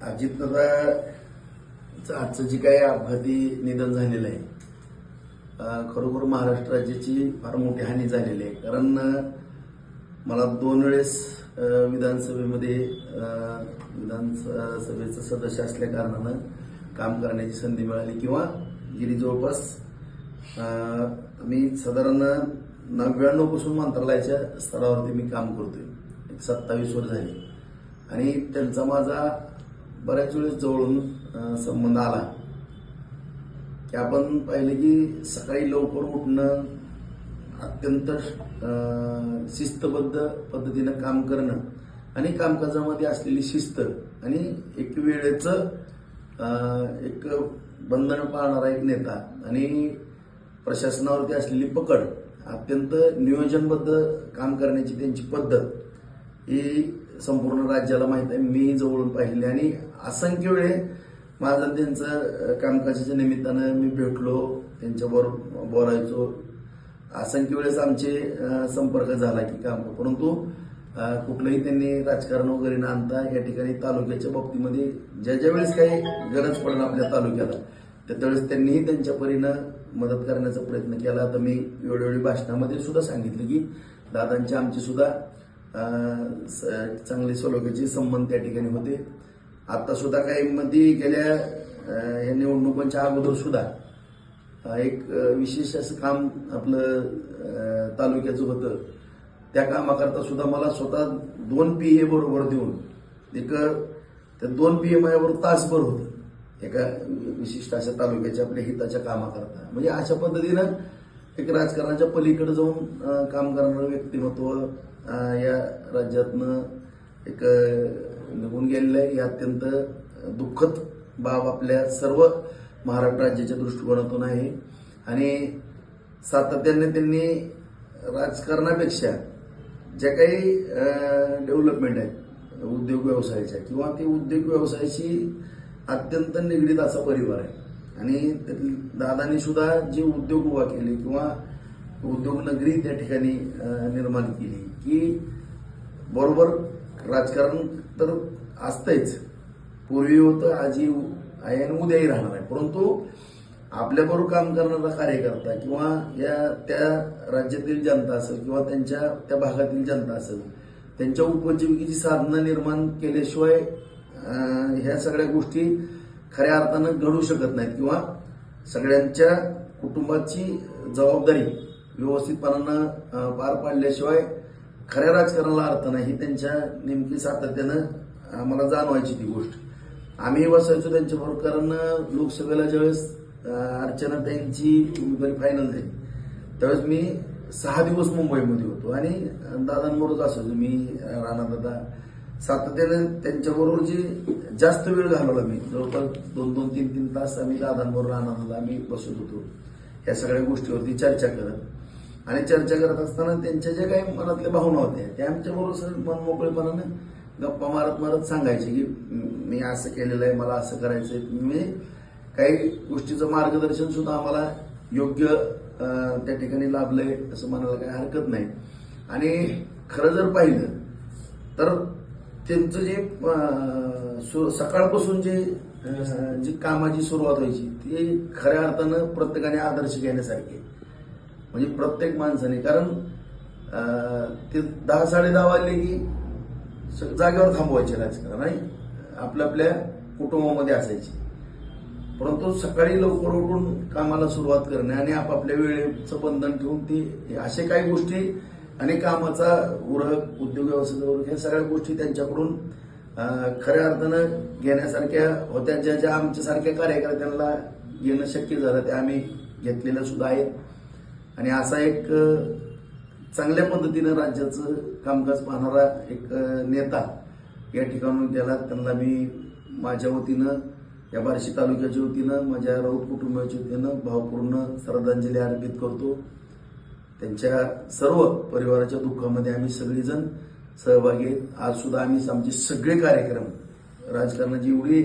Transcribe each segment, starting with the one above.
अजितदादाचं आजचं जे काही अपघाती निधन झालेलं आहे, खरोखर महाराष्ट्र राज्याची फार मोठी हानी झालेली आहे. कारण मला 2 वेळेस विधानसभेमध्ये विधानसभेचं सदस्य असल्या कारणानं काम करण्याची संधी मिळाली किंवा गेली जवळपास मी साधारण 99 पासून मंत्रालयाच्या स्तरावरती मी काम करतोय. 27 वर्ष झाली आणि त्यांचा माझा बऱ्याच वेळेस जवळून संबंध आला की आपण पाहिलं की सकाळी लवकर उठणं, अत्यंत शिस्तबद्ध पद्धतीनं काम करणं आणि कामकाजामध्ये असलेली शिस्त आणि एक वेळेचं एक बंधन पाळणारा एक नेता आणि प्रशासनावरती असलेली पकड, अत्यंत नियोजनबद्ध काम करण्याची त्यांची पद्धत ही संपूर्ण राज्याला माहीत आहे. मी जवळून पाहिली आणि असंख्य वेळे माझं त्यांचं कामकाजाच्या निमित्तानं मी भेटलो, त्यांच्याबरोबर बोलायचो. असंख्य वेळेस आमचे संपर्क झाला की काम, परंतु कुठलंही त्यांनी राजकारण वगैरे न आणता या ठिकाणी तालुक्याच्या बाबतीमध्ये ज्या वेळेस काही गरज पडेल आपल्या तालुक्याला त्यावेळेस त्यांनीही त्यांच्या परीनं मदत करण्याचा प्रयत्न केला. आता मी वेळोवेळी भाषणामध्ये सुद्धा सांगितलं की दादांचे आमचे सुद्धा चांगले सलोख्याचे संबंध त्या ठिकाणी होते. आता सुद्धा काही मध्ये गेल्या या निवडणुकांच्या अगोदर सुद्धा एक विशेष असं काम आपलं तालुक्याचं होतं. त्या कामाकरता सुद्धा मला स्वतः 2 PA बरोबर देऊन त्या 2 PA माझ्यावर तासभर होतं एका विशिष्ट अशा तालुक्याच्या आपल्या हिताच्या कामाकरता. म्हणजे अशा पद्धतीनं एक राजकारणाच्या पलीकडे जाऊन काम करणारं व्यक्तिमत्व या राज्यातनं एक निघून गेलेलं आहे. ही अत्यंत दुःखद बाब आपल्या सर्व महाराष्ट्र राज्याच्या दृष्टिकोनातून आहे. आणि सातत्याने त्यांनी राजकारणापेक्षा ज्या काही डेव्हलपमेंट आहेत उद्योग व्यवसायाच्या किंवा ते उद्योग व्यवसायाशी अत्यंत निगडीत असा परिवार आहे. आणि दादांनी सुद्धा जे उद्योग उभा केले किंवा उद्योग नगरी त्या ठिकाणी निर्माण केली की बरोबर राजकारण तर असतंच, पूर्वी होतं, आजही आहे आणि उद्याही राहणार आहे. परंतु आपल्याबरोबर काम करणारा कार्यकर्ता किंवा त्या राज्यातील जनता असेल किंवा त्या भागातील जनता असेल, त्यांच्या उपजीविकेची साधनं निर्माण केल्याशिवाय ह्या सगळ्या गोष्टी खऱ्या अर्थानं घडू शकत नाहीत किंवा सगळ्यांच्या कुटुंबाची जबाबदारी व्यवस्थितपणानं पार पाडल्याशिवाय खऱ्या राजकारणाला अर्थ नाही. ही त्यांच्या नेमकी सातत्यानं आम्हाला जाणवायची ती गोष्ट. आम्ही बसायचो त्यांच्याबरोबर, कारण लोकसभेला ज्यावेळेस अर्चनाताईंची उमेदवारी फायनल झाली त्यावेळेस मी 6 दिवस मुंबईमध्ये होतो आणि दादांबरोबर असायचो. मी राणादादा सातत्याने त्यांच्याबरोबर जे जास्त वेळ घालवला मी, जवळपास 2-2, 3-3 तास आम्ही दादांबरोबर राणादादा आम्ही बसत होतो या सगळ्या गोष्टीवरती चर्चा करत. आणि चर्चा करत असताना त्यांच्या ज्या काही मनातल्या भावना होत्या त्या आमच्याबरोबर मनमोकळेपणानं गप्पा मारत मारत सांगायचे की मी असं केलेलं आहे, मला असं करायचंय. मी काही गोष्टीचं मार्गदर्शन सुद्धा आम्हाला योग्य त्या ठिकाणी लाभलंय असं म्हणायला काही हरकत नाही. आणि खरं जर पाहिलं तर त्यांचं जे सकाळपासून जी कामाची सुरुवात व्हायची ती खऱ्या अर्थानं प्रत्येकाने आदर्श घेण्यासारखी, म्हणजे प्रत्येक माणसाने. कारण ते 10-10:30 वाजले की जागेवर थांबवायचे राजकारण आणि आपल्या कुटुंबामध्ये असायचे. परंतु सकाळी लवकर उठून कामाला सुरुवात करणे आणि आपापल्या वेळेचं बंधन ठेवून ती असे काही गोष्टी आणि कामाचा उरक, उद्योग व्यवसायाचा उरक, या सगळ्या गोष्टी त्यांच्याकडून खऱ्या अर्थानं घेण्यासारख्या होत्या. ज्या आमच्यासारख्या कार्यकर्त्यांना घेणं शक्य झालं त्या आम्ही घेतलेल्या सुद्धा आहेत. आणि असा एक चांगल्या पद्धतीनं राज्याचं कामकाज पाहणारा एक नेता या ठिकाणून गेला. त्यांना मी माझ्या वतीनं, या बार्शी तालुक्याच्या वतीनं, माझ्या राऊत कुटुंबाच्या वतीनं भावपूर्ण श्रद्धांजली अर्पित करतो. त्यांच्या सर्व परिवाराच्या दुःखामध्ये आम्ही सगळेजण सहभागी आहेत. आज सुद्धा आमचे सगळे कार्यक्रम, राजकारणाची एवढी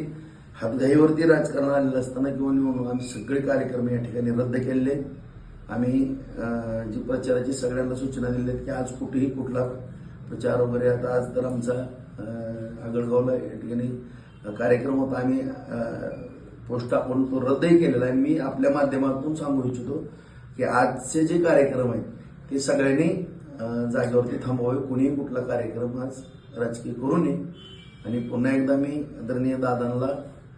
हातघाईवरती राजकारण आलेलं असताना किंवा निवडणूक, आम्ही सगळे कार्यक्रम या ठिकाणी रद्द केलेले. आम्ही जी प्रचाराची सगळ्यांना सूचना दिल्या आहेत की आज कुठेही कुठला प्रचार वगैरे, आता आज तर आमचा आगळगावला या ठिकाणी कार्यक्रम होता, आम्ही पोस्ट टाकून तो रद्दही केलेला आहे. मी आपल्या माध्यमातून सांगू इच्छितो की आजचे जे कार्यक्रम आहेत ते सगळ्यांनी जागेवरती थांबवावे. कुणीही कुठला कार्यक्रम आज राजकीय करू नये. आणि पुन्हा एकदा मी आदरणीय दादांना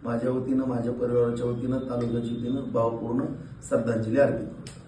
माझ्या वतीनं, माझ्या परिवाराच्या वतीनं, तालुक्याच्या वतीनं भावपूर्ण श्रद्धांजली अर्पित करतो.